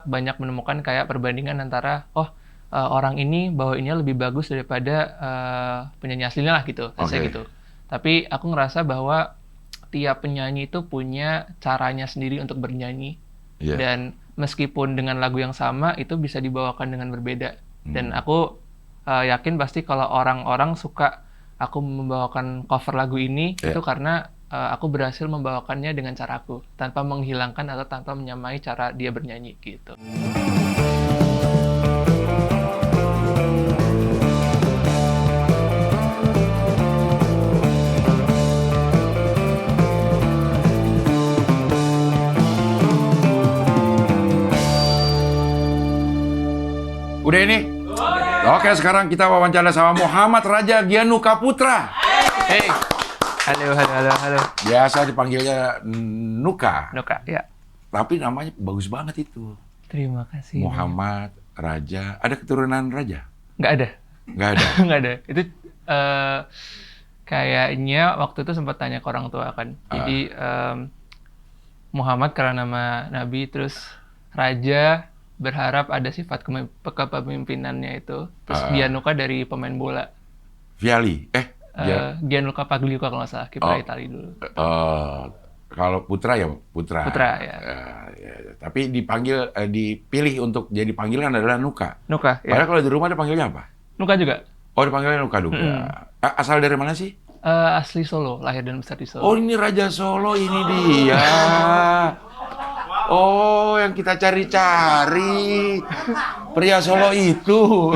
banyak menemukan kayak perbandingan antara orang ini bawainnya lebih bagus daripada penyanyi aslinya lah gitu, saya gitu. Tapi aku ngerasa bahwa tiap penyanyi itu punya caranya sendiri untuk bernyanyi. Dan meskipun dengan lagu yang sama itu bisa dibawakan dengan berbeda. Dan aku yakin pasti kalau orang-orang suka aku membawakan cover lagu ini itu karena aku berhasil membawakannya dengan caraku tanpa menghilangkan atau tanpa menyamai cara dia bernyanyi gitu. Udah ini? Oke, sekarang kita wawancara sama Muhammad Raja Gyanuka Putra. Hey. Halo. Biasa dipanggilnya Nuka. Nuka, ya. Tapi namanya bagus banget itu. Terima kasih. Muhammad Raja. Ada keturunan Raja? Nggak ada. Nggak ada? Nggak ada. Itu kayaknya waktu itu sempat tanya ke orang tua kan. Jadi Muhammad karena nama Nabi, terus Raja berharap ada sifat kepemimpinannya itu. Terus Gyanuka dari pemain bola. Viali? Gianluca Pagliuca kalau nggak salah, kiper Italia dulu. Kalau Putra ya Putra. Putra, ya. Tapi dipilih untuk jadi panggilan adalah Nuka. Nuka, ya. Padahal kalau di rumah dipanggilnya apa? Nuka juga. Oh, dipanggilnya Nuka juga. Asal dari mana sih? Asli Solo, lahir dan besar di Solo. Oh, ini Raja Solo, ini dia. Oh, yang kita cari-cari. Pria Solo itu.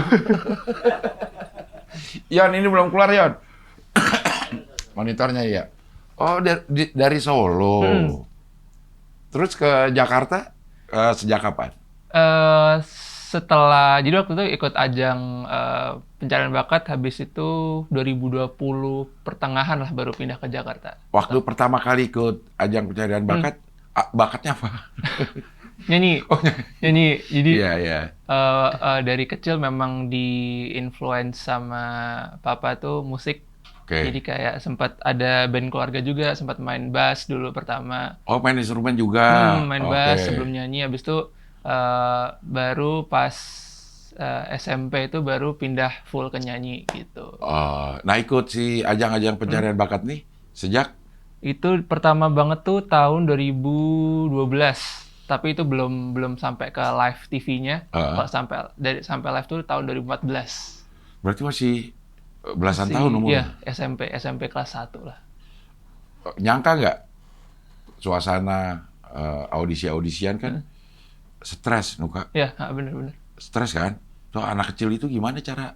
Yon, ini belum keluar, Yon. Monitornya ya. Oh, dari Solo. Terus ke Jakarta sejak kapan? Jadi waktu itu ikut ajang pencarian bakat, habis itu 2020 pertengahan lah baru pindah ke Jakarta. Waktu pertama kali ikut ajang pencarian bakat, bakatnya apa? Nyanyi. Oh, nyanyi. Jadi Iya. dari kecil memang di-influence sama papa tuh musik. Jadi kayak sempat ada band keluarga juga, sempat main bass dulu pertama. Oh, main instrumen juga. Main bass sebelum nyanyi, habis itu baru pas SMP itu baru pindah full ke nyanyi gitu. Nah, ikut si ajang-ajang pencarian bakat nih sejak? Itu pertama banget tuh tahun 2012. Tapi itu belum sampai ke live TV-nya. Kalau sampai live tuh tahun 2014. Berarti masih belasan tahun umurnya? Iya, SMP kelas 1 lah. Nyangka nggak suasana audisi-audisian kan stres, Nuka? Iya, bener-bener. Stres kan? Tuh anak kecil itu gimana cara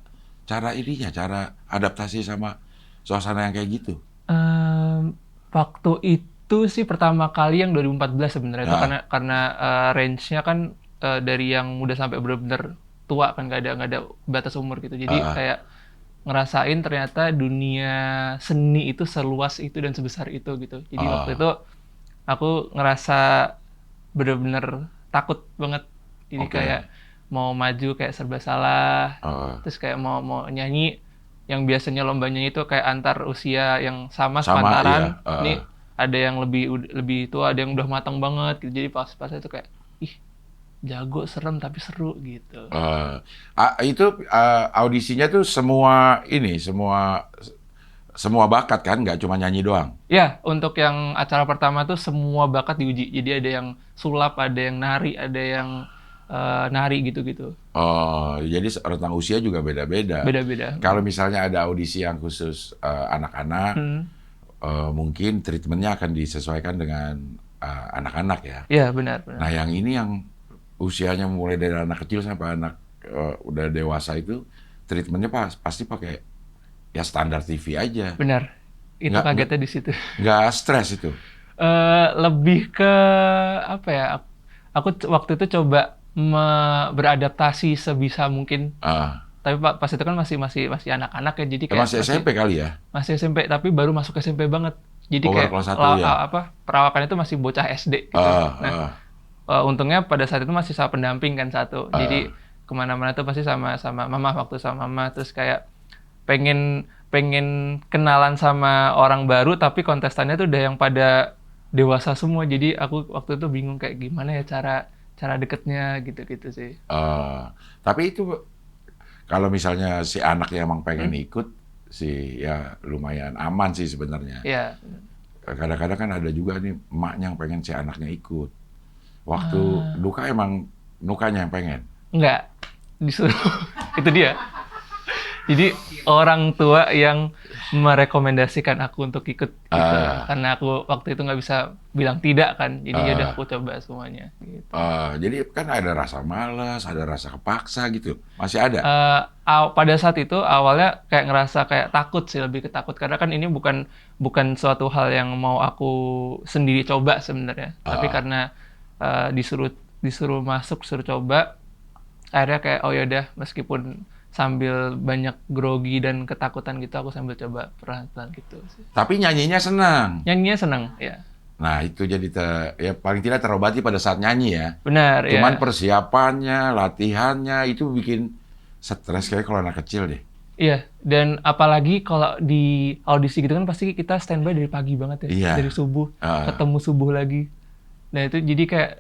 adaptasi sama suasana yang kayak gitu? Waktu itu sih pertama kali yang 2014 sebenarnya. Itu karena range-nya kan dari yang muda sampai benar-benar tua kan, nggak ada batas umur gitu. Jadi kayak ngerasain ternyata dunia seni itu seluas itu dan sebesar itu gitu. Jadi waktu itu aku ngerasa bener-bener takut banget. Jadi kayak mau maju kayak serba salah. Terus kayak mau nyanyi yang biasanya lombanya itu kayak antar usia yang sama sepantaran. Iya. Ini ada yang lebih tua, ada yang udah matang banget gitu. Jadi pas itu kayak jago, serem tapi seru gitu. Itu audisinya tuh semua bakat kan, nggak cuma nyanyi doang? Ya, untuk yang acara pertama tuh semua bakat diuji. Jadi ada yang sulap, ada yang nari, ada yang nari gitu-gitu. Jadi rentang usia juga beda-beda. Beda-beda. Kalau misalnya ada audisi yang khusus anak-anak, mungkin treatmentnya akan disesuaikan dengan anak-anak ya? Iya, benar. Nah, yang ini yang usianya mulai dari anak kecil sampai anak udah dewasa itu treatmentnya pasti pakai ya standar TV aja. Benar. Itu kagetnya di situ. Nggak stres itu? Lebih ke apa ya? Aku waktu itu coba beradaptasi sebisa mungkin. Tapi pas itu kan masih anak-anak ya, jadi kayak masih SMP kali ya? Masih SMP, tapi baru masuk SMP banget. Jadi kayak perawakan itu masih bocah SD gitu. Untungnya pada saat itu masih sama pendamping kan satu. Jadi kemana-mana tuh pasti sama mama, waktu sama mama. Terus kayak pengen kenalan sama orang baru, tapi kontestannya tuh udah yang pada dewasa semua. Jadi aku waktu itu bingung kayak gimana ya cara cara deketnya gitu-gitu sih. Tapi itu kalau misalnya si anaknya emang pengen ikut, sih ya lumayan aman sih sebenarnya. Iya. Kadang-kadang kan ada juga nih emaknya yang pengen si anaknya ikut. Waktu Ah, duka emang nukanya yang pengen. enggak, disuruh. Itu dia. Jadi orang tua yang merekomendasikan aku untuk ikut gitu. Karena aku waktu itu nggak bisa bilang tidak kan. Jadi ya udah aku coba semuanya gitu. Jadi kan ada rasa malas, ada rasa kepaksa gitu. Masih ada? Pada saat itu awalnya kayak ngerasa kayak takut sih, lebih ketakut karena kan ini bukan bukan suatu hal yang mau aku sendiri coba sebenarnya. Tapi karena disuruh disuruh masuk, suruh coba, akhirnya kayak oh ya udah meskipun sambil banyak grogi dan ketakutan gitu aku sambil coba pelan-pelan gitu sih. Tapi nyanyinya senang. Nyanyinya seneng ya. Nah, itu jadi ya paling tidak terobati pada saat nyanyi ya. Benar Cuman ya. persiapannya, latihannya itu bikin stres kayak kalau anak kecil deh. Iya, dan apalagi kalau di audisi gitu kan pasti kita standby dari pagi banget ya, Iya. dari subuh, ketemu subuh lagi. Nah itu jadi kayak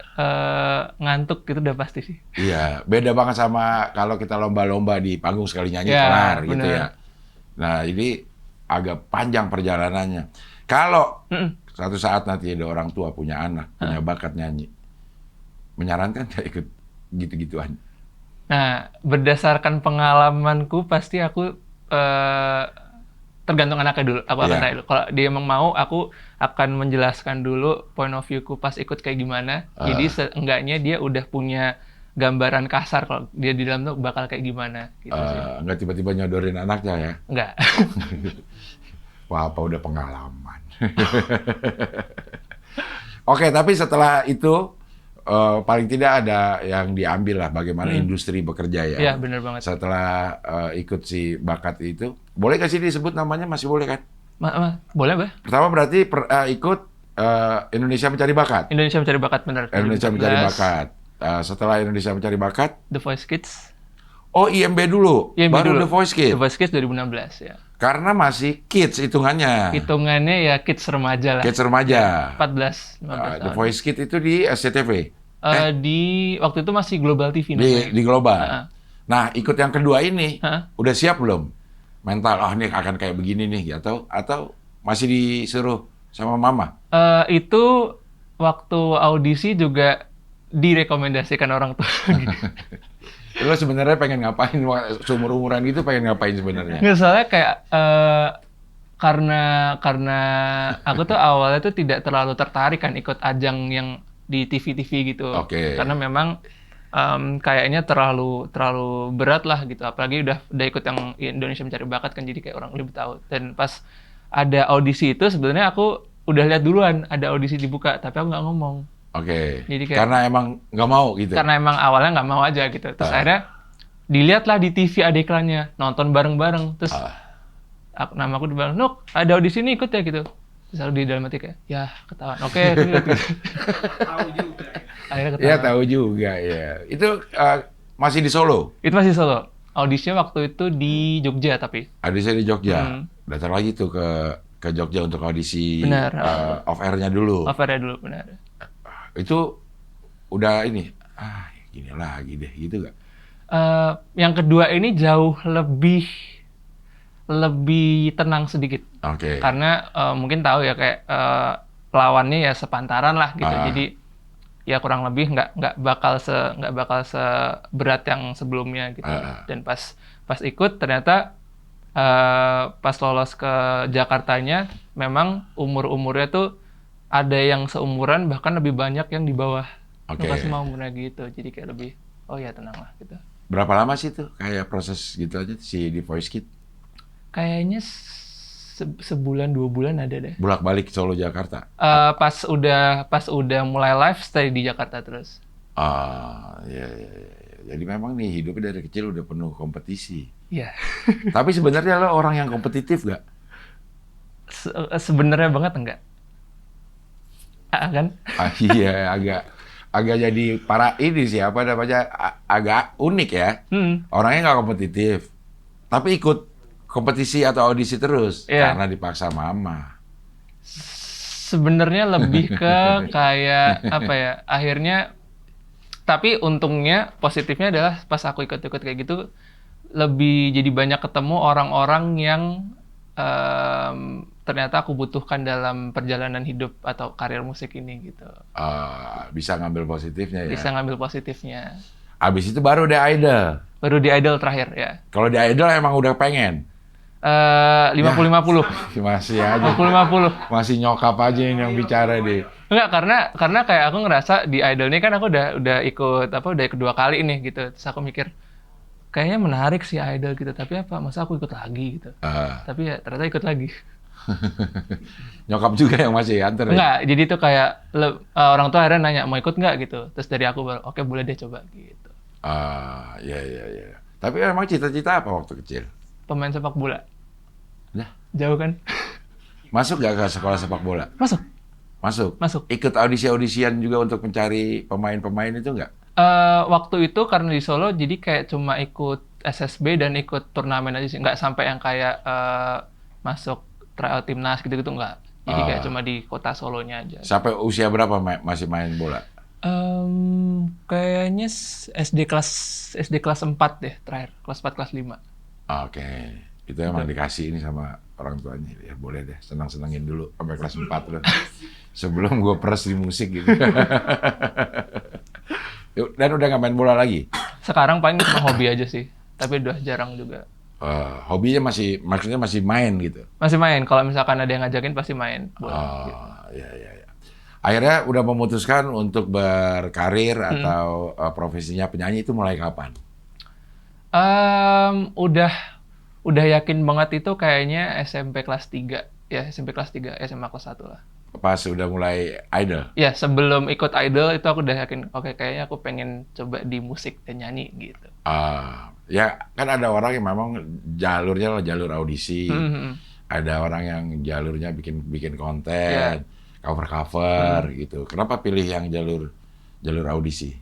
ngantuk gitu udah pasti sih. Iya, beda banget sama kalau kita lomba-lomba di panggung sekali nyanyi Ya, kelar gitu benar. ya. Nah, ini agak panjang perjalanannya. Kalau suatu saat nanti ada orang tua punya anak, punya bakat nyanyi, menyarankan nggak ikut gitu-gituan? Nah, berdasarkan pengalamanku pasti aku eh, tergantung anaknya dulu. Aku akan Iya. tanya dulu. Kalau dia emang mau, aku akan menjelaskan dulu point of view-ku pas ikut kayak gimana. Jadi seenggaknya dia udah punya gambaran kasar kalau dia di dalam tuh bakal kayak gimana gitu sih. Nggak tiba-tiba nyodorin anaknya ya. Enggak. Wah, apa udah pengalaman. Oke, tapi setelah itu paling tidak ada yang diambil lah bagaimana industri bekerja ya. Iya, bener banget. Setelah ikut si bakat itu, boleh nggak sih disebut namanya? Masih boleh kan? Boleh, Bah? Pertama berarti ikut Indonesia Mencari Bakat. Indonesia Mencari Bakat, bener. Indonesia Mencari 2014, Bakat. Setelah Indonesia Mencari Bakat, The Voice Kids. oh IMB dulu, IMB baru dulu. The Voice Kids. The Voice Kids 2016 ya. Karena masih kids hitungannya. Hitungannya ya kids remaja lah. Kids remaja. 14, 15 The tahun. Voice Kids itu di SCTV. Di waktu itu masih Global TV namanya. Di global. Nah, ikut yang kedua ini, Heeh. udah siap belum? Mental, ini akan kayak begini nih, atau masih disuruh sama mama? Itu waktu audisi juga direkomendasikan orang tua. Lo sebenarnya pengen ngapain? Seumur-umuran gitu pengen ngapain sebenarnya? Nggak, soalnya kayak karena aku tuh awalnya tuh tidak terlalu tertarik kan ikut ajang yang di TV-TV gitu. Oke. Karena memang kayaknya terlalu berat lah gitu. Apalagi udah ikut yang Indonesia Mencari Bakat kan jadi kayak orang lebih tahu. Dan pas ada audisi itu sebenarnya aku udah lihat duluan ada audisi dibuka, tapi aku nggak ngomong. Oke. Jadi kayak- Karena emang nggak mau gitu. Karena emang awalnya nggak mau aja gitu. Terus akhirnya dilihatlah di TV ada iklannya, nonton bareng-bareng. Terus nama aku dibilang, Nuk, ada audisi nih ikut ya gitu. Terus aku di dalam hati kayak, ya ketahuan. Oke, aku ikut gitu. Tahu juga. Akhirnya Ya ketahuan. tahu juga ya. Itu masih di Solo. Itu masih Solo. Audisinya waktu itu di Jogja tapi. Audisi di Jogja. Datang lagi tuh ke Jogja untuk audisi Benar. off air-nya dulu. Offernya dulu, benar. Itu udah ini, gini lagi deh, gitu gak? Yang kedua ini jauh lebih tenang sedikit. Oke. Karena mungkin tahu ya kayak lawannya ya sepantaran lah gitu. Jadi ya kurang lebih nggak bakal seberat yang sebelumnya gitu. Dan pas ikut ternyata pas lolos ke Jakartanya memang umurnya tuh ada yang seumuran bahkan lebih banyak yang di bawah. Oke. Pas mau umurnya gitu. Jadi kayak lebih oh ya tenang lah gitu. Berapa lama sih tuh kayak proses gitu aja si di Voice Kids? Kayaknya sebulan 2 bulan ada deh. Bolak-balik Solo Jakarta. Pas udah mulai live stay di Jakarta terus. Ya. Jadi memang nih hidupnya dari kecil udah penuh kompetisi. Iya. Tapi sebenarnya lo orang yang kompetitif gak? Sebenarnya banget enggak? Kan? Iya, agak jadi ini sih apa namanya agak unik ya. Orangnya nggak kompetitif, tapi ikut kompetisi atau audisi terus karena dipaksa mama. Sebenarnya lebih ke kayak apa ya? Akhirnya Tapi untungnya, positifnya adalah pas aku ikut-ikut kayak gitu, lebih jadi banyak ketemu orang-orang yang ternyata aku butuhkan dalam perjalanan hidup atau karir musik ini gitu. Bisa ngambil positifnya ya. Bisa ngambil positifnya. Abis itu baru di Idol. Baru di Idol terakhir ya. Kalau di Idol emang udah pengen? 50-50. Masih aja. 50-50. Masih nyokap aja yang bicara deh. Enggak, karena kayak aku ngerasa di Idol ini kan aku udah ikut udah kedua kali nih gitu. Terus aku mikir kayaknya menarik sih Idol gitu, tapi masa aku ikut lagi gitu. Tapi ya ternyata ikut lagi. Nyokap juga yang masih antar. Enggak, jadi tuh kayak orang tua akhirnya nanya mau ikut nggak gitu. Terus dari aku baru oke, boleh deh coba gitu. Ya. Tapi emang cita-cita apa waktu kecil? Pemain sepak bola. Nah. Jauh kan? Masuk nggak ke sekolah sepak bola? Masuk. Ikut audisi-audisian juga untuk mencari pemain-pemain itu nggak? Waktu itu karena di Solo, jadi kayak cuma ikut SSB dan ikut turnamen aja sih. Nggak sampai yang kayak masuk tryout timnas gitu-gitu, nggak. Jadi kayak cuma di kota Solonya aja. Sampai usia berapa masih main bola? Kayaknya SD kelas 4 deh terakhir. Kelas 4, kelas 5. Oke. Itu emang dikasih ini sama orang tuanya. Ya boleh deh, senang-senangin dulu sampai kelas 4 loh. Sebelum gue peres di musik gitu. Dan udah nggak main bola lagi? Sekarang paling cuma hobi aja sih. Tapi udah jarang juga. Hobinya maksudnya masih main gitu? Masih main. Kalau misalkan ada yang ngajakin pasti main bola. Gitu. Ya. Akhirnya udah memutuskan untuk berkarir atau profesinya penyanyi itu mulai kapan? Udah yakin banget itu kayaknya SMP kelas 3. Ya, SMP kelas 3, SMA kelas 1 lah. Pas udah mulai Idol? Ya, sebelum ikut Idol itu aku udah yakin, oke, kayaknya aku pengen coba di musik dan nyanyi gitu. Ya kan ada orang yang memang jalurnya lah jalur audisi. Ada orang yang jalurnya bikin konten, cover gitu. Kenapa pilih yang jalur audisi?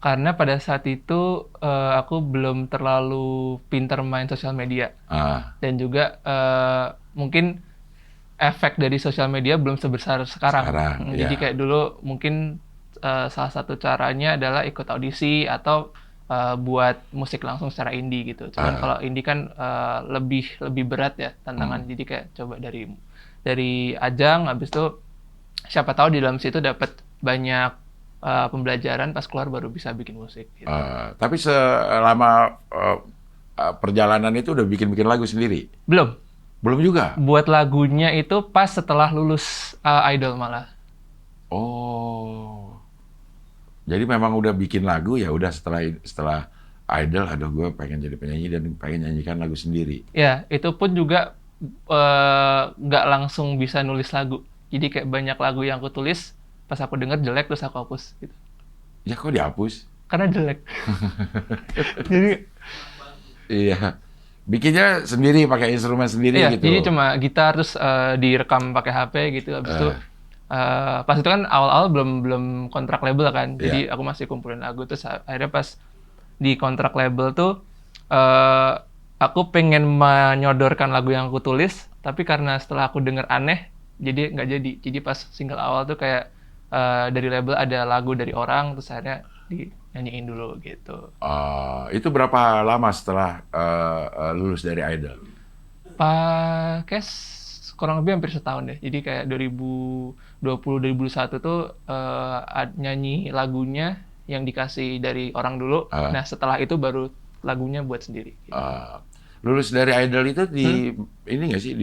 Karena pada saat itu aku belum terlalu pintar main sosial media. Dan juga mungkin efek dari sosial media belum sebesar sekarang. Jadi kayak dulu mungkin salah satu caranya adalah ikut audisi atau buat musik langsung secara indie gitu. Cuman kalau indie kan lebih berat ya tantangan. Jadi kayak coba dari ajang, habis itu siapa tahu di dalam situ dapat banyak pembelajaran, pas keluar baru bisa bikin musik. Gitu. Tapi selama perjalanan itu udah bikin lagu sendiri? Belum juga? Buat lagunya itu pas setelah lulus Idol malah. Oh, jadi memang udah bikin lagu ya udah setelah Idol, aduh gue pengen jadi penyanyi dan pengen nyanyikan lagu sendiri. Ya, itu pun juga nggak langsung bisa nulis lagu. Jadi kayak banyak lagu yang aku tulis, pas aku denger jelek terus aku hapus. Gitu. Ya kok dihapus? Karena jelek. Jadi, iya. Bikinnya sendiri, pakai instrumen sendiri gitu? Iya, jadi cuma gitar, terus direkam pakai HP gitu. Habis itu, pas itu kan awal-awal belum kontrak label kan. Jadi aku masih kumpulin lagu. Terus akhirnya pas di kontrak label tuh, aku pengen menyodorkan lagu yang aku tulis, tapi karena setelah aku denger aneh, jadi nggak jadi. Jadi pas single awal tuh kayak dari label ada lagu dari orang, terus akhirnya dinyanyiin dulu gitu. Itu berapa lama setelah lulus dari Idol? Kayak kurang lebih hampir setahun deh. Jadi kayak 2020-2021 tuh nyanyi lagunya yang dikasih dari orang dulu. Nah setelah itu baru lagunya buat sendiri. Gitu. Lulus dari Idol itu ini nggak sih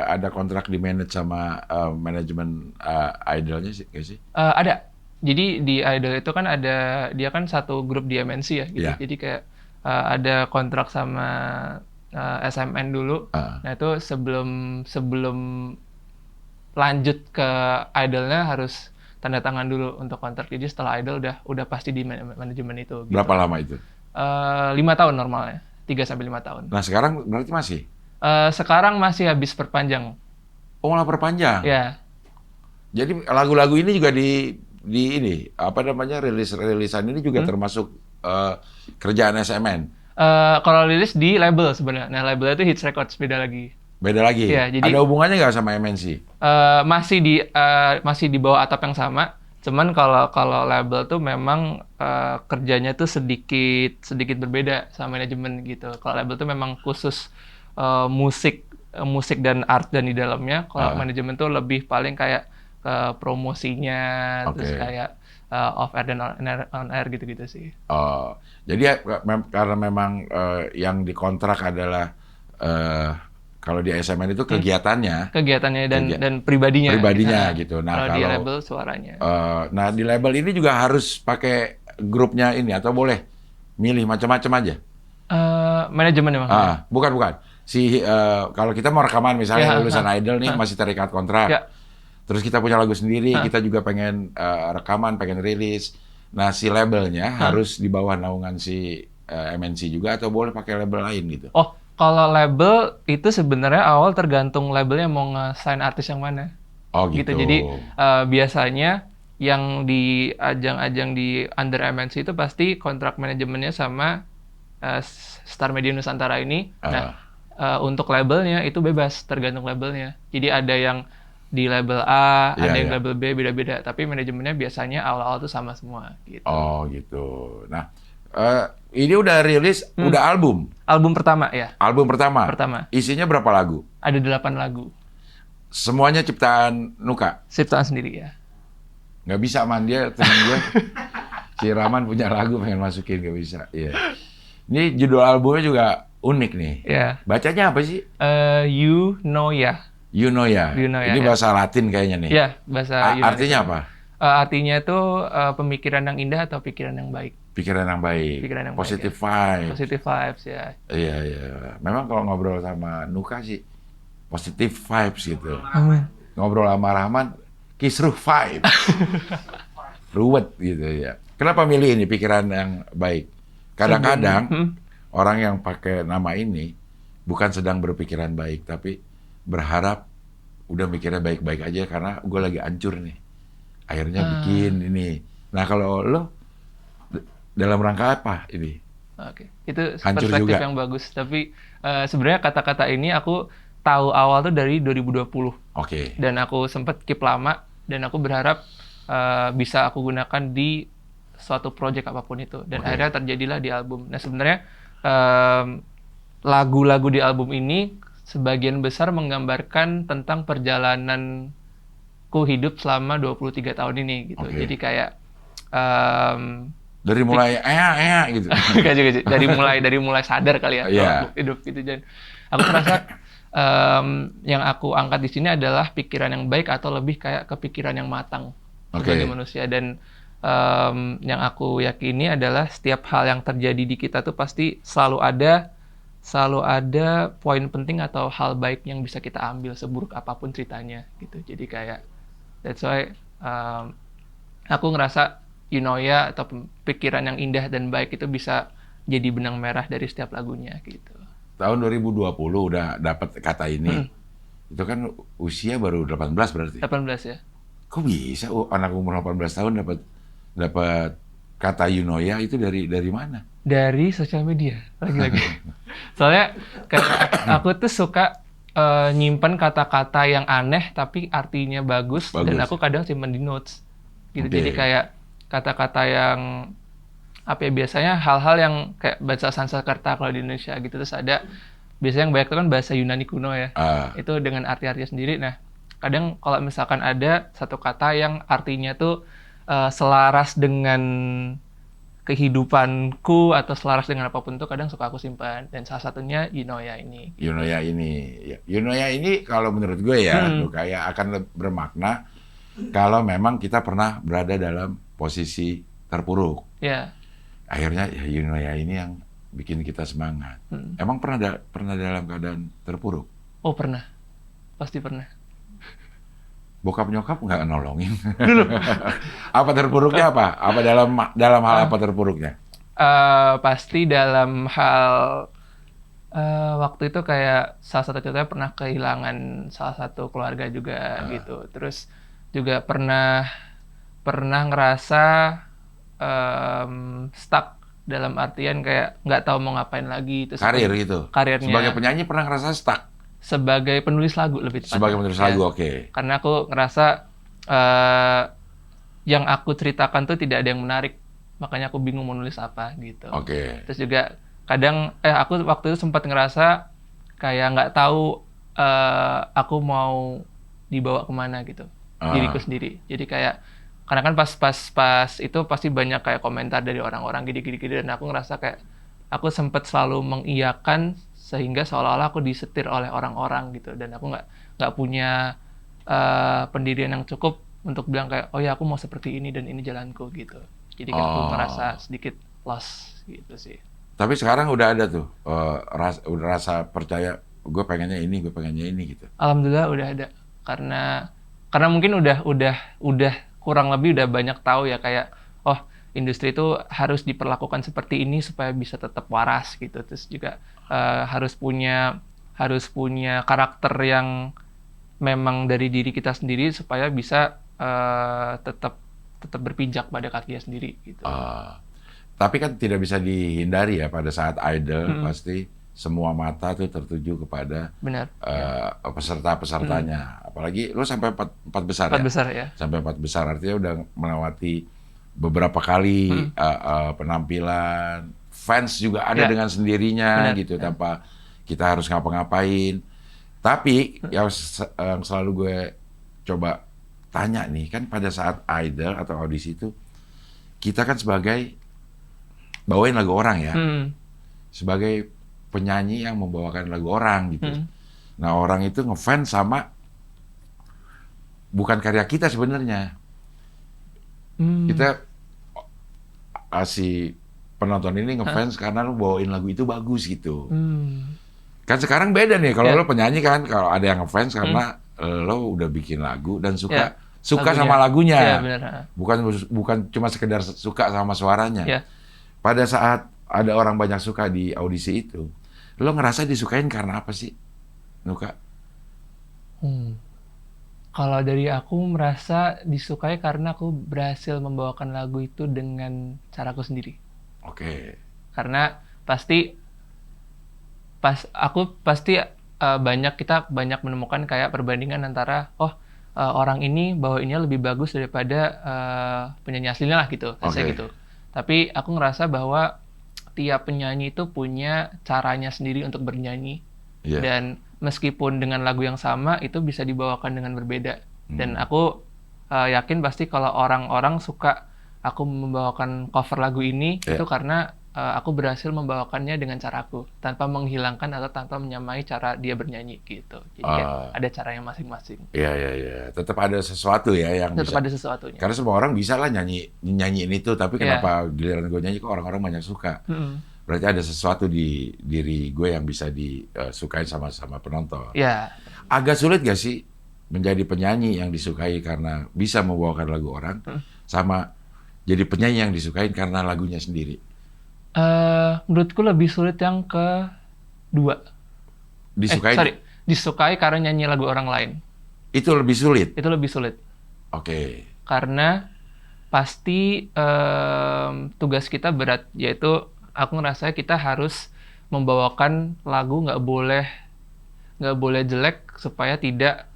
ada kontrak di manage sama manajemen Idolnya sih nggak sih? Ada. Jadi di Idol itu kan dia kan satu grup di MNC ya. Gitu. Jadi kayak ada kontrak sama SMN dulu. Nah itu sebelum lanjut ke Idolnya harus tanda tangan dulu untuk kontrak. Jadi setelah Idol udah pasti di manajemen itu. Gitu. Berapa lama itu? 5 tahun normalnya. 3-5 tahun. Nah sekarang berarti masih? Sekarang masih habis perpanjang. Oh malah perpanjang? Ya. Jadi lagu-lagu ini juga di ini apa namanya rilisan ini juga termasuk kerjaan SMN? Kalau rilis di label sebenarnya. Nah label itu Hits Records, beda lagi. Beda lagi? Ya, jadi, ada hubungannya nggak sama MNC? Masih di bawah atap yang sama. Cuman kalau label tuh memang kerjanya tuh sedikit berbeda sama manajemen gitu. Kalau label tuh memang khusus musik dan art dan di dalamnya. Kalau manajemen tuh lebih paling kayak promosinya, terus kayak off air dan on air gitu-gitu sih. Oh, jadi karena memang yang dikontrak adalah kalau di ASMR itu kegiatannya dan pribadinya gitu. Nah, kalau di label suaranya. Nah, di label ini juga harus pakai grupnya ini atau boleh milih macam-macam aja? Manajemen memang. Bukan. Kalau kita mau rekaman misalnya lulusan Idol nih masih terikat kontrak. Ya. Terus kita punya lagu sendiri, kita juga pengen rekaman, pengen rilis. Nah, si labelnya harus di bawah naungan si MNC juga atau boleh pakai label lain gitu? Oh, kalau label itu sebenarnya awal tergantung labelnya mau nge-sign artis yang mana. Oh gitu. Jadi biasanya yang di ajang-ajang di under MNC itu pasti kontrak manajemennya sama Star Media Nusantara ini. Nah, untuk labelnya itu bebas, tergantung labelnya. Jadi ada yang di label A, ada yang label B, beda-beda. Tapi manajemennya biasanya awal-awal tuh sama semua. Gitu. Oh gitu. Nah, ini udah rilis, udah album? Album pertama, ya. Album pertama? Pertama. Isinya berapa lagu? Ada 8 lagu. Semuanya ciptaan Nuka? Ciptaan sendiri, ya. Nggak bisa, man. Dia temen gue. Si Rahman punya lagu pengen masukin, nggak bisa. Iya. Ini judul albumnya juga unik nih. Iya. Bacanya apa sih? You Know Ya. You Know Ya. Ini bahasa Latin kayaknya nih. Iya, bahasa Yunani. Artinya apa? Artinya itu pemikiran yang indah atau pikiran yang baik. Pikiran yang baik. Positive vibes. Positive vibes, ya. Iya. Memang kalau ngobrol sama Nuka sih, positive vibes gitu. Amin. Ngobrol sama Rahman, kisruh vibes. Ruwet gitu ya. Kenapa milih ini pikiran yang baik? Kadang-kadang orang yang pakai nama ini bukan sedang berpikiran baik, tapi berharap udah mikirnya baik-baik aja karena gue lagi hancur nih. Akhirnya bikin ini. Nah kalau lo dalam rangka apa ini? Oke, itu hancur perspektif juga. yang bagus. Tapi sebenarnya kata-kata ini aku tahu awal tuh dari 2020. Oke. Dan aku sempat keep lama dan aku berharap bisa aku gunakan di suatu project apapun itu. Dan akhirnya terjadilah di album. Nah sebenarnya lagu-lagu di album ini sebagian besar menggambarkan tentang perjalananku hidup selama 23 tahun ini gitu. Jadi kayak dari mulai gitu. dari mulai sadar kali ya hidup gitu. Dan aku merasa yang aku angkat di sini adalah pikiran yang baik atau lebih kayak kepikiran yang matang sebagai manusia. Dan yang aku yakini adalah setiap hal yang terjadi di kita tuh pasti selalu ada poin penting atau hal baik yang bisa kita ambil seburuk apapun ceritanya gitu. Jadi kayak that's why aku ngerasa You Know Ya atau pikiran yang indah dan baik itu bisa jadi benang merah dari setiap lagunya gitu. Tahun 2020 udah dapat kata ini. Itu kan usia baru 18 berarti. 18 ya. Kok bisa anak umur 18 tahun dapat kata You Know Ya itu dari mana? Dari sosial media lagi-lagi. Soalnya kayak aku tuh suka nyimpen kata-kata yang aneh tapi artinya bagus. Dan aku kadang simpen di notes gitu. Jadi kayak kata-kata yang apa ya, biasanya hal-hal yang kayak bahasa Sanskerta kalau di Indonesia gitu. Terus ada biasanya yang banyak itu kan bahasa Yunani kuno ya. Itu dengan arti-artinya sendiri. Nah kadang kalau misalkan ada satu kata yang artinya tuh selaras dengan kehidupanku atau selaras dengan apapun tuh kadang suka aku simpan. Dan salah satunya You Know Ya ini. You Know Ya ini. You Know Ya ini kalau menurut gue ya kayak akan bermakna kalau memang kita pernah berada dalam posisi terpuruk. Ya. Akhirnya ya You Know Ya ini yang bikin kita semangat. Emang pernah dalam keadaan terpuruk? Oh pernah. Pasti pernah. Bokap nyokap nggak nolongin. Apa terpuruknya apa? Apa dalam hal apa terpuruknya? Pasti dalam hal waktu itu kayak salah satu contohnya pernah kehilangan salah satu keluarga juga gitu. Terus juga pernah ngerasa stuck dalam artian kayak nggak tahu mau ngapain lagi. Terus karir gitu. Karirnya. Sebagai penyanyi pernah ngerasa stuck. Sebagai penulis lagu lebih tepatnya. Sebagai penulis lagu, oke. Karena aku ngerasa yang aku ceritakan tuh tidak ada yang menarik makanya aku bingung mau nulis apa gitu. Oke. Terus juga kadang aku waktu itu sempat ngerasa kayak nggak tahu aku mau dibawa kemana gitu, diriku sendiri. Jadi kayak karena kan pas itu pasti banyak kayak komentar dari orang-orang gini dan aku ngerasa kayak aku sempat selalu mengiyakan sehingga seolah-olah aku disetir oleh orang-orang gitu, dan aku nggak punya pendirian yang cukup untuk bilang kayak oh ya aku mau seperti ini dan ini jalanku gitu. Jadi kan aku ngerasa sedikit lost gitu sih. Tapi sekarang udah ada tuh udah rasa percaya gue pengennya ini gitu. Alhamdulillah udah ada, karena mungkin udah kurang lebih udah banyak tahu ya kayak oh industri itu harus diperlakukan seperti ini supaya bisa tetap waras gitu. Terus juga harus punya karakter yang memang dari diri kita sendiri supaya bisa tetap berpijak pada kakinya sendiri gitu. Tapi kan tidak bisa dihindari ya pada saat idol pasti semua mata tuh tertuju kepada peserta-pesertanya. Apalagi lu sampai empat besar ya? 4 besar ya. Sampai 4 besar artinya udah melewati beberapa kali penampilan. Fans juga ada dengan sendirinya gitu tanpa kita harus ngapa-ngapain. Tapi yang selalu gue coba tanya nih, kan pada saat idol atau audisi itu kita kan sebagai bawain lagu orang ya. Sebagai penyanyi yang membawakan lagu orang gitu. Nah, orang itu ngefans sama bukan karya kita sebenarnya. Kita si penonton ini ngefans karena lu bawain lagu itu bagus gitu. Kan sekarang beda nih kalau lo penyanyi kan, kalau ada yang ngefans karena lo udah bikin lagu dan suka sama lagunya. Bukan cuma sekedar suka sama suaranya. Pada saat ada orang banyak suka di audisi itu, lo ngerasa disukain karena apa sih, Nuka? Kalau dari aku merasa disukai karena aku berhasil membawakan lagu itu dengan caraku sendiri. Oke. Karena kita banyak menemukan kayak perbandingan antara orang ini bawainnya lebih bagus daripada penyanyi aslinya lah gitu, gitu. Tapi aku ngerasa bahwa tiap penyanyi itu punya caranya sendiri untuk bernyanyi, dan meskipun dengan lagu yang sama itu bisa dibawakan dengan berbeda. Dan aku yakin pasti kalau orang-orang suka aku membawakan cover lagu ini itu karena aku berhasil membawakannya dengan caraku tanpa menghilangkan atau tanpa menyamai cara dia bernyanyi gitu. Jadi ada caranya masing-masing. Iya. Tetap ada sesuatu ya yang tetap bisa. Ada sesuatunya. Karena semua orang bisa lah nyanyiin itu, tapi kenapa giliran gue nyanyi kok orang-orang banyak suka? Berarti ada sesuatu di diri gue yang bisa disukai sama penonton. Agak sulit gak sih menjadi penyanyi yang disukai karena bisa membawakan lagu orang, sama jadi penyanyi yang disukai karena lagunya sendiri? Menurutku lebih sulit yang kedua. Disukai karena nyanyi lagu orang lain. Itu lebih sulit? Itu lebih sulit. Oke. Karena pasti tugas kita berat, yaitu aku ngerasa kita harus membawakan lagu nggak boleh jelek supaya tidak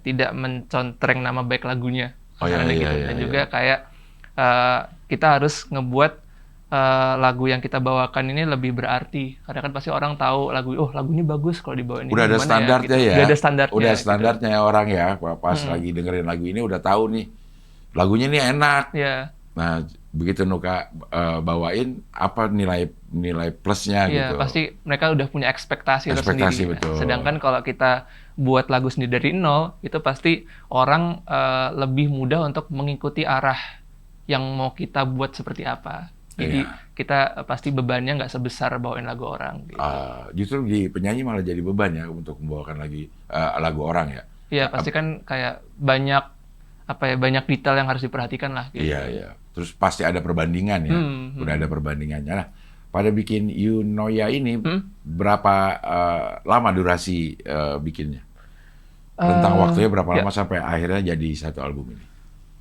tidak mencontreng nama baik lagunya. Dan juga kayak kita harus ngebuat lagu yang kita bawakan ini lebih berarti, karena kan pasti orang tahu lagunya bagus kalau dibawain ini. Udah ada standarnya ya. Udah ada standarnya. Udah standarnya gitu. Orang ya pas lagi dengerin lagu ini udah tahu nih lagunya ini enak. Nah begitu Nuka bawain, apa nilai plusnya gitu? Pasti mereka udah punya ekspektasi tersendiri. Betul. Sedangkan kalau kita buat lagu sendiri dari nol, itu pasti orang lebih mudah untuk mengikuti arah yang mau kita buat seperti apa. Jadi kita pasti bebannya nggak sebesar bawain lagu orang. Gitu. Justru di penyanyi malah jadi beban ya untuk membawakan lagu orang ya. Iya, pasti kan kayak banyak detail yang harus diperhatikan lah. Gitu. Iya. Terus pasti ada perbandingan ya. Udah ada perbandingannya. Nah, pada bikin Eunoia ini berapa lama durasi bikinnya? Rentang waktunya berapa lama sampai akhirnya jadi satu album ini?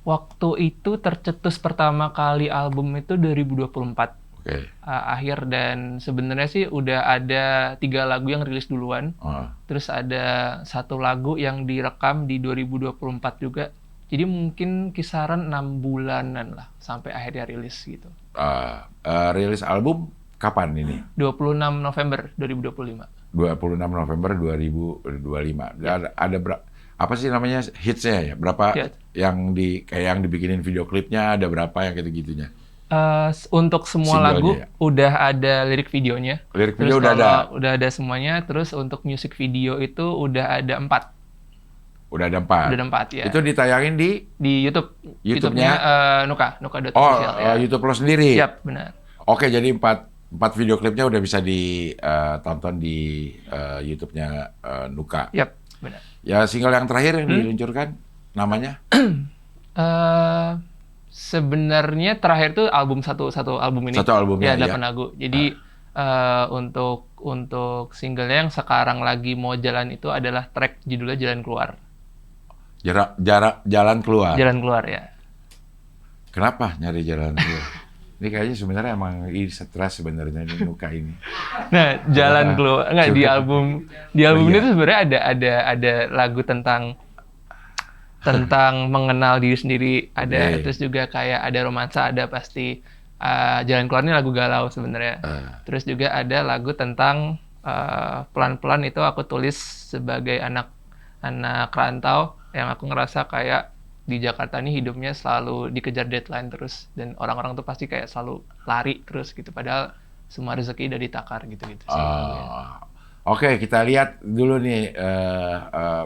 Waktu itu tercetus pertama kali album itu 2024 akhir, dan sebenarnya sih udah ada 3 lagu yang rilis duluan, terus ada 1 lagu yang direkam di 2024 juga, Jadi mungkin kisaran 6 bulanan lah sampai akhirnya rilis gitu. Rilis album kapan ini? 26 November 2025. 26 November 2025. Ada apa sih namanya hitsnya ya? Berapa kayak yang dibikinin video klipnya, ada berapa yang gitu-gitunya? Untuk semua lagu udah ada lirik videonya. Lirik video udah ada? Udah ada semuanya. Terus untuk music video itu udah ada 4. Udah ada 4? Udah ada 4, ya. Itu ditayangin di YouTube. YouTube-nya? Nuka.official. Ya. YouTube lo sendiri? Yap, benar. Oke, jadi 4 video klipnya udah bisa ditonton di YouTube-nya Nuka? Yap, benar. Ya, single yang terakhir yang diluncurkan, namanya? Sebenarnya terakhir tuh satu album ini. Satu albumnya, ya. 8 lagu. Jadi untuk singlenya yang sekarang lagi mau jalan itu adalah track judulnya Jalan Keluar. Jalan Keluar? Jalan Keluar, ya. Kenapa nyari jalan keluar? Ini kayaknya sebenarnya emang stres sebenarnya ini Nuka ini. Nah, Jalan Keluar di album ini tuh sebenarnya ada lagu tentang mengenal diri sendiri, ada terus juga kayak ada romansa, ada pasti Jalan Keluar ini lagu galau sebenarnya. Terus juga ada lagu tentang pelan-pelan itu aku tulis sebagai anak rantau yang aku ngerasa kayak di Jakarta ini hidupnya selalu dikejar deadline terus, dan orang-orang tuh pasti kayak selalu lari terus gitu, padahal semua rezeki udah ditakar gitu-gitu sih. Oke, kita lihat dulu nih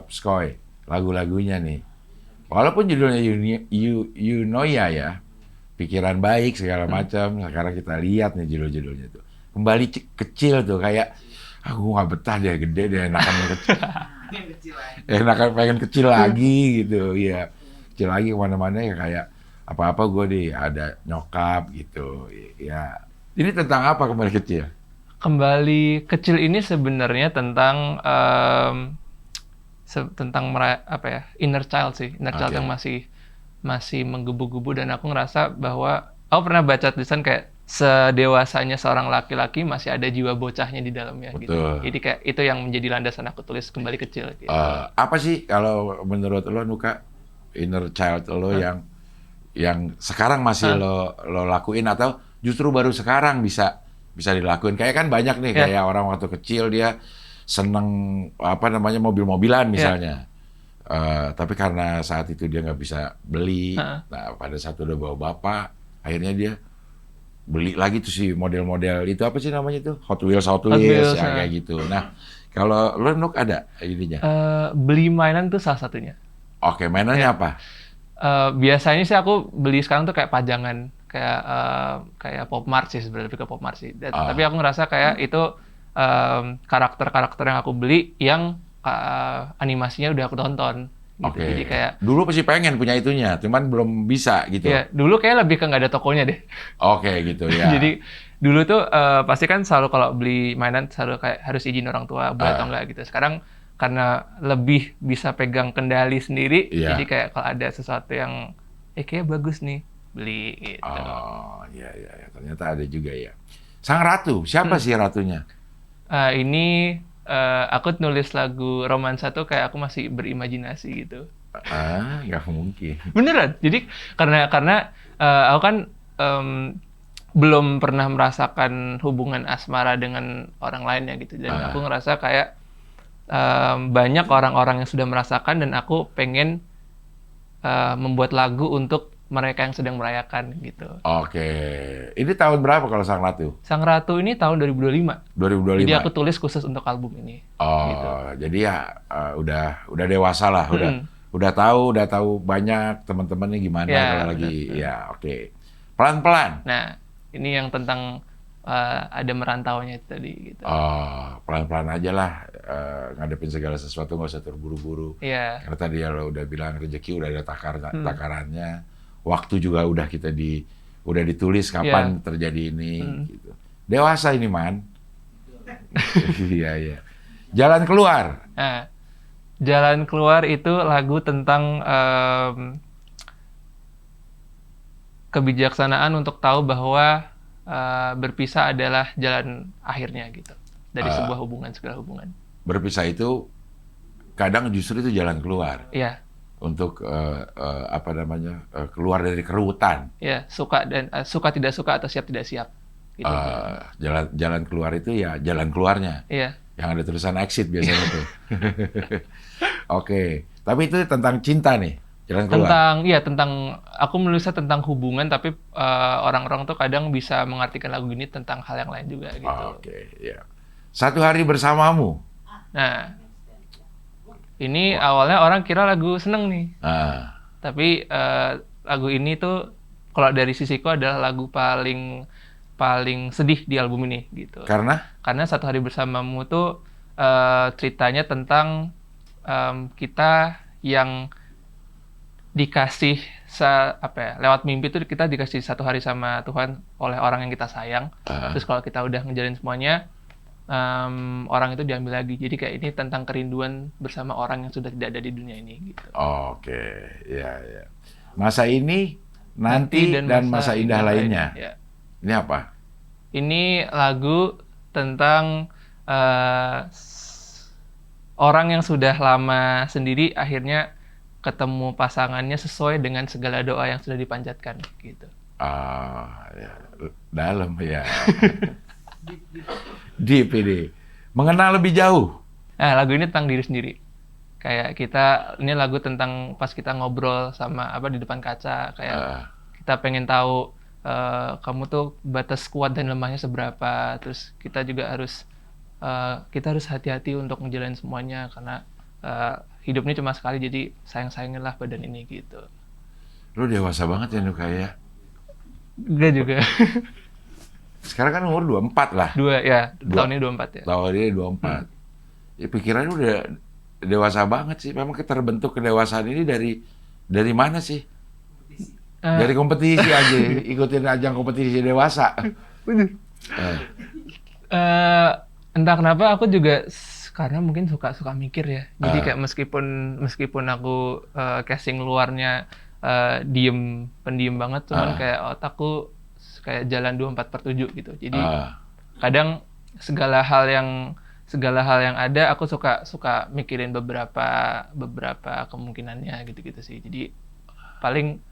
Skoy, lagu-lagunya nih. Walaupun judulnya Eunoia ya, pikiran baik segala macam. Sekarang kita lihat nih judul-judulnya tuh. Kembali kecil tuh, kayak aku nggak betah deh, gede deh, enakan kecil. Enakan pengen kecil lagi gitu, ya. Kecil lagi kemana-mana ya, kayak apa-apa gue ada nyokap gitu, ya. Ini tentang apa kembali kecil? Kembali kecil ini sebenarnya tentang inner child sih, yang masih menggebu-gebu, dan aku ngerasa bahwa aku pernah baca tulisan kayak sedewasanya seorang laki-laki masih ada jiwa bocahnya di dalamnya. Betul. Gitu. Jadi kayak itu yang menjadi landasan aku tulis Kembali Kecil. Gitu. Apa sih kalau menurut lo Nuka, inner child lo yang sekarang masih lo lakuin, atau justru baru sekarang bisa dilakuin? Kayak kan banyak nih kayak orang waktu kecil dia seneng mobil-mobilan misalnya, tapi karena saat itu dia nggak bisa beli, nah pada saat udah bawa bapak, akhirnya dia beli lagi tuh si model-model itu, apa sih namanya tuh, Hot Wheels ya, kayak gitu. Nah kalau lo Nuk ada ininya? Beli mainan tuh salah satunya. Oke, mainannya apa? Biasanya sih aku beli sekarang tuh kayak pajangan, kayak Pop Mart sih sebenarnya, lebih ke Pop Mart sih. Tapi aku ngerasa kayak itu karakter-karakter yang aku beli yang animasinya udah aku tonton. Gitu. Jadi kayak dulu pasti pengen punya itunya, cuman belum bisa gitu. Iya, dulu kayak lebih ke nggak ada tokonya deh. Oke, gitu ya. Jadi dulu tuh pasti kan selalu kalau beli mainan selalu kayak harus izin orang tua buat atau enggak gitu. Sekarang karena lebih bisa pegang kendali sendiri, jadi kayak kalau ada sesuatu yang kayak bagus nih, beli gitu. Oh, iya, ternyata ada juga ya. Sang Ratu, siapa sih ratunya? Ini aku nulis lagu romansa tuh kayak aku masih berimajinasi gitu. Nggak mungkin. Beneran. Jadi karena aku kan belum pernah merasakan hubungan asmara dengan orang lain ya gitu. Dan aku ngerasa kayak banyak orang-orang yang sudah merasakan, dan aku pengen membuat lagu untuk mereka yang sedang merayakan gitu. Oke. Ini tahun berapa kalau Sang Ratu? Sang Ratu ini tahun 2025. 2025. Jadi aku tulis khusus untuk album ini. Gitu. Jadi ya udah dewasa lah, udah tahu banyak teman-temannya gimana kalau lagi oke. Pelan-pelan. Nah, ini yang tentang ada merantaunya itu tadi gitu. Pelan-pelan aja lah, ngadepin segala sesuatu, nggak usah terburu-buru. Iya. Karena tadi ya lo udah bilang rezeki udah ada takarannya. Waktu juga udah udah ditulis kapan terjadi ini. Gitu. Dewasa ini, Man. Iya. Jalan Keluar. Nah, Jalan Keluar itu lagu tentang kebijaksanaan untuk tahu bahwa berpisah adalah jalan akhirnya gitu. Dari segala hubungan. Berpisah itu kadang justru itu jalan keluar. Iya. untuk apa namanya keluar dari kerutan. Ya, suka tidak suka atau siap tidak siap. Gitu. Jalan keluar itu ya jalan keluarnya. Iya. Yang ada tulisan exit biasanya tuh. Oke, tapi itu tentang cinta nih, jalan keluar. Tentang aku menulisnya tentang hubungan, tapi orang-orang tuh kadang bisa mengartikan lagu ini tentang hal yang lain juga gitu. Oke, ya. Satu hari bersamamu. Nah, ini awalnya orang kira lagu seneng nih. Tapi lagu ini tuh kalau dari sisiku adalah lagu paling sedih di album ini gitu. Karena Satu Hari Bersamamu tuh ceritanya tentang kita yang dikasih lewat mimpi tuh kita dikasih satu hari sama Tuhan oleh orang yang kita sayang. Terus kalau kita udah ngejalin semuanya, orang itu diambil lagi. Jadi kayak ini tentang kerinduan bersama orang yang sudah tidak ada di dunia ini gitu. Oke, ya. Masa ini, nanti dan masa indah lainnya. Ya. Ini apa? Ini lagu tentang orang yang sudah lama sendiri akhirnya ketemu pasangannya sesuai dengan segala doa yang sudah dipanjatkan gitu. Ya. Dalam ya. Deep ini. Mengenal lebih jauh. Nah, lagu ini tentang diri sendiri. Kayak ini lagu tentang pas kita ngobrol sama di depan kaca, kayak kita pengen tahu kamu tuh batas kuat dan lemahnya seberapa. Terus kita juga harus hati-hati untuk ngejalanin semuanya karena hidup ini cuma sekali, jadi sayang-sayanginlah badan ini gitu. Lu dewasa banget ya Nuka ya? Enggak juga. Sekarang kan umur 24 lah. Tahun ini 24 ya. Tahun ini 24. Ya pikirannya udah dewasa banget sih. Memang terbentuk kedewasaan ini dari mana sih? Dari kompetisi aja, ikutin ajang kompetisi dewasa. Bener. Entah kenapa aku juga karena mungkin suka mikir ya. Jadi kayak meskipun aku casing luarnya pendiam banget, cuman kayak otakku kayak jalan 24/7 gitu. Jadi kadang segala hal yang ada aku suka mikirin beberapa kemungkinannya gitu sih. Jadi paling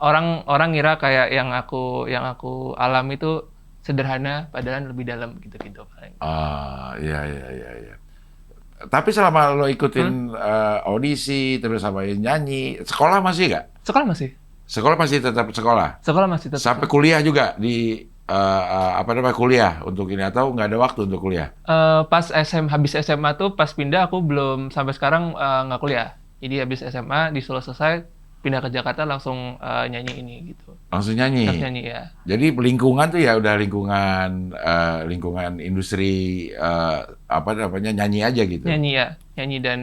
orang ngira kayak yang aku alami itu sederhana padahal lebih dalam gitu paling. Iya. Tapi selama lo ikutin audisi terus sama nyanyi, sekolah masih nggak? Sekolah masih. Sekolah masih tetap sekolah. Sekolah masih tetap. Sampai kuliah juga di kuliah untuk ini atau nggak ada waktu untuk kuliah? Pas habis SMA tuh pas pindah aku belum sampai sekarang nggak kuliah. Jadi habis SMA di Solo selesai pindah ke Jakarta langsung nyanyi ini gitu. Langsung nyanyi. Langsung nyanyi ya. Jadi lingkungan tuh ya udah lingkungan industri nyanyi aja gitu. Nyanyi dan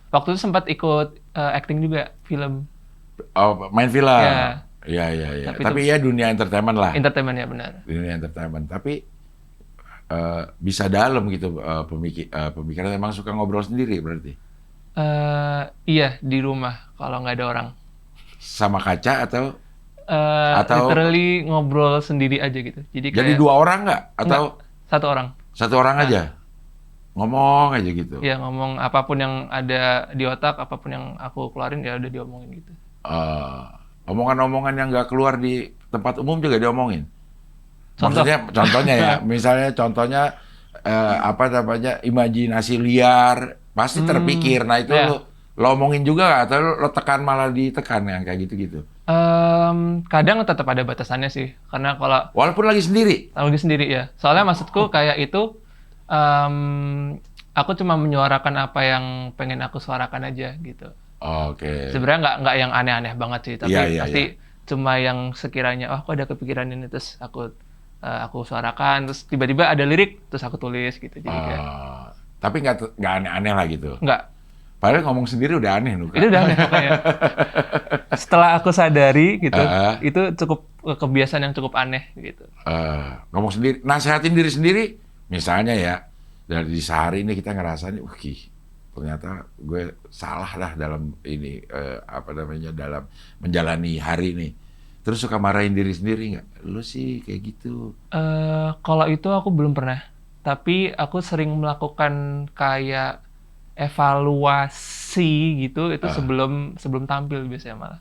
waktu itu sempat ikut acting juga film. Main film. Ya. Iya. Tapi ya dunia entertainment lah. Entertainment ya benar. Dunia entertainment. Tapi bisa dalam gitu pemikiran. Emang suka ngobrol sendiri berarti? Iya di rumah kalau nggak ada orang. Sama kaca atau literally ngobrol sendiri aja gitu. Jadi 2 orang nggak? Atau? Enggak, 1 orang. 1 orang aja? Ngomong aja gitu? Iya, ngomong apapun yang ada di otak, apapun yang aku keluarin ya udah diomongin gitu. Omongan-omongan yang nggak keluar di tempat umum juga diomongin? Contohnya ya, misalnya imajinasi liar, pasti terpikir. Nah itu lo omongin juga nggak? Atau lo tekan malah ditekan yang kayak gitu-gitu? Kadang tetap ada batasannya sih, karena kalau walaupun lagi sendiri ya. Soalnya maksudku kayak itu aku cuma menyuarakan apa yang pengen aku suarakan aja gitu. Oke. Sebenarnya nggak yang aneh-aneh banget sih, tapi pasti cuma yang sekiranya aku ada kepikiran ini terus aku suarakan, terus tiba-tiba ada lirik terus aku tulis gitu. Jadi tapi nggak aneh-aneh lah gitu. Nggak. Padahal ngomong sendiri udah aneh, Nuka. Itu udah aneh makanya. Setelah aku sadari gitu, itu cukup kebiasaan yang cukup aneh gitu. Ngomong sendiri, nasehatin diri sendiri, misalnya ya, dari sehari ini kita ngerasain, ternyata gue salah lah dalam ini, dalam menjalani hari ini. Terus suka marahin diri sendiri nggak? Lu sih kayak gitu. Kalau itu aku belum pernah. Tapi aku sering melakukan kayak evaluasi see gitu itu sebelum tampil biasanya malah.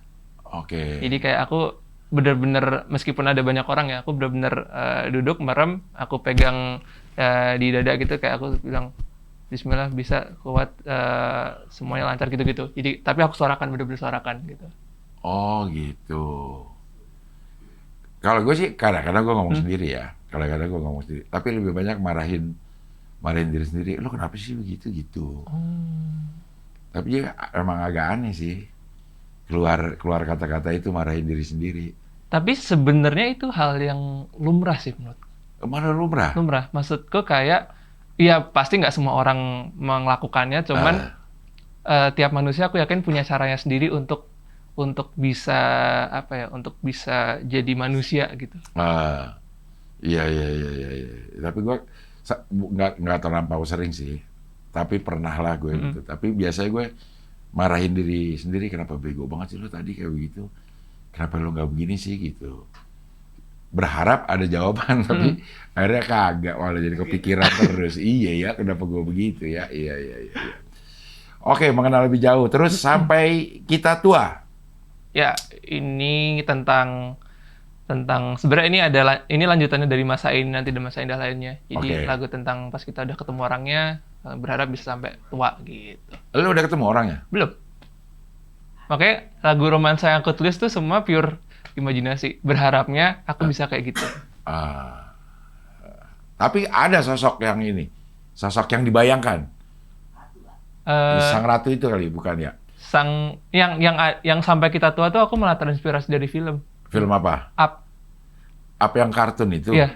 Oke. Jadi kayak aku bener-bener meskipun ada banyak orang ya, aku bener-bener duduk merem, aku pegang di dada gitu kayak aku bilang Bismillah bisa kuat semuanya lancar gitu-gitu. Jadi tapi aku suarakan bener-bener suarakan gitu. Oh gitu. Kalau gue sih kadang-kadang gue ngomong sendiri ya, kadang-kadang gue ngomong sendiri. Tapi lebih banyak marahin diri sendiri. Lo kenapa sih begitu gitu? Tapi ya emang agak aneh sih. Keluar kata-kata itu marahin diri sendiri. Tapi sebenarnya itu hal yang lumrah sih menurut. Mana lumrah? Lumrah. Maksudku kayak, ya pasti nggak semua orang melakukannya, cuman tiap manusia aku yakin punya caranya sendiri untuk bisa apa ya, untuk bisa jadi manusia gitu. Iya. Tapi gue nggak terlampau sering sih. Tapi pernah lah gue gitu. Tapi biasanya gue marahin diri sendiri, kenapa bego banget sih lo tadi kayak begitu? Kenapa lo nggak begini sih gitu? Berharap ada jawaban, tapi akhirnya kagak, malah jadi kepikiran terus. Iya ya, kenapa gue begitu ya? Iya. Oke, mengenal lebih jauh. Terus sampai kita tua. Ya, ini tentang sebenarnya ini lanjutannya dari Masa Ini nanti dan Masa Indah lainnya. Jadi lagu tentang pas kita udah ketemu orangnya, berharap bisa sampai tua gitu. Lo udah ketemu orangnya? Belum. Makanya lagu romansa yang aku tulis tuh semua pure imajinasi. Berharapnya aku bisa kayak gitu. Tapi ada sosok yang ini, sosok yang dibayangkan. Sang Ratu itu kali, bukan ya? Yang sampai kita tua tuh aku malah terinspirasi dari film. Film apa? Up. Up yang kartun itu? Iya.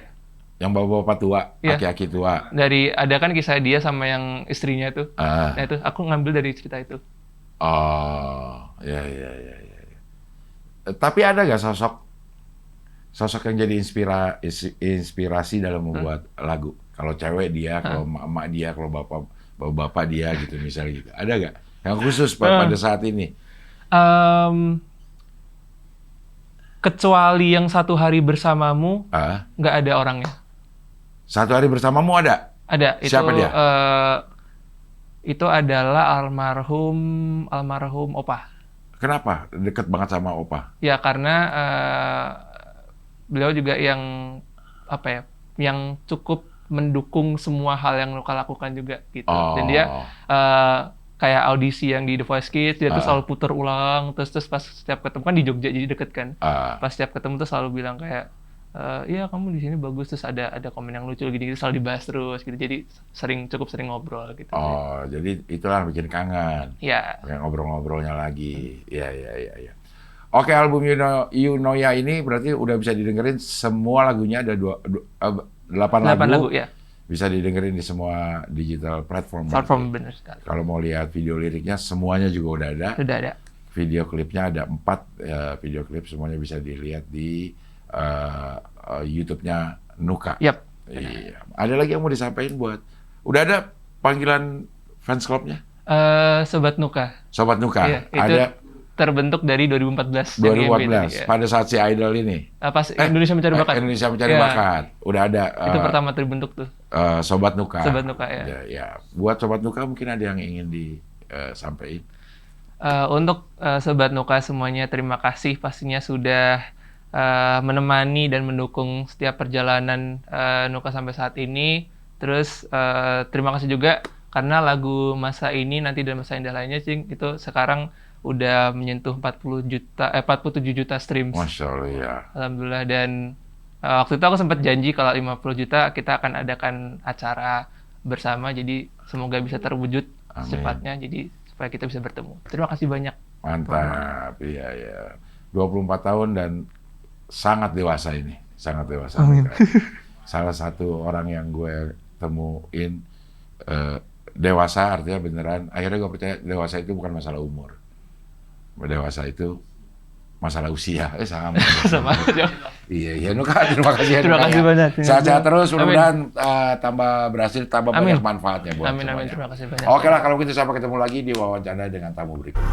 Yang bapak-bapak tua, aki-aki tua. Ada kan kisah dia sama yang istrinya tuh. Nah itu, aku ngambil dari cerita itu. Oh, ya. Tapi ada nggak sosok yang jadi inspirasi dalam membuat lagu? Kalau cewek dia, kalau emak dia, kalau bapak dia gitu misalnya gitu. Ada nggak yang khusus pada saat ini? Kecuali yang Satu Hari Bersamamu, nggak ada orangnya. Satu Hari Bersamamu ada? Ada. Siapa dia? Itu adalah almarhum Opa. Kenapa deket banget sama Opa? Ya karena beliau juga yang apa ya, yang cukup mendukung semua hal yang Nuka lakukan juga gitu. Dan dia kayak audisi yang di The Voice Kids, dia tuh selalu puter ulang, terus pas setiap ketemu kan di Jogja jadi deket kan. Pas setiap ketemu tuh selalu bilang kayak, iya kamu di sini bagus, terus ada komen yang lucu gini, selalu dibahas terus gitu. Jadi cukup sering ngobrol gitu. Jadi itulah bikin kangen. Iya. Yang ngobrol-ngobrolnya lagi. Iya. Oke, album You Know Ya ini berarti udah bisa didengerin semua lagunya, ada 8 lagu. Ya. Bisa didengerin di semua digital platform. Benar sekali. Kalau mau lihat video liriknya semuanya juga udah ada. Sudah ada. Video klipnya ada 4 video klip, semuanya bisa dilihat di YouTube-nya Nuka. Yap. Iya. Ada lagi yang mau disampaikan buat? Udah ada panggilan fans club-nya? Sobat Nuka. Sobat Nuka. Iya, itu ada terbentuk dari 2014. 2014 pada saat si Idol ini. Pas Indonesia Mencari Bakat. Indonesia Mencari Bakat. Udah ada. Itu pertama terbentuk tuh. Sobat Nuka. Sobat Nuka ya. Ya. Buat Sobat Nuka mungkin ada yang ingin disampaikan. Untuk Sobat Nuka semuanya terima kasih pastinya sudah menemani dan mendukung setiap perjalanan Nuka sampai saat ini. Terus terima kasih juga karena lagu Masa Ini nanti dan Masa Indah lainnya, Cing, itu sekarang udah menyentuh 47 juta streams. Masya Allah ya. Alhamdulillah. Dan waktu itu aku sempat janji kalau 50 juta kita akan adakan acara bersama. Jadi semoga bisa terwujud secepatnya. Jadi supaya kita bisa bertemu. Terima kasih banyak. Mantap. Iya. 24 tahun dan sangat dewasa ini. Sangat dewasa. Amin. Salah satu orang yang gue temuin dewasa artinya beneran. Akhirnya gue percaya dewasa itu bukan masalah umur. Dewasa itu masalah usia. Sama aja. Iya, Nuka, terima kasih ya. Terima kasih banyak. Sehat-sehat terus, mudah-mudahan tambah berhasil, tambah banyak manfaatnya buat semuanya. Amin, terima kasih banyak. Oke lah, kalau gitu sampai ketemu lagi di wawancara dengan tamu berikutnya.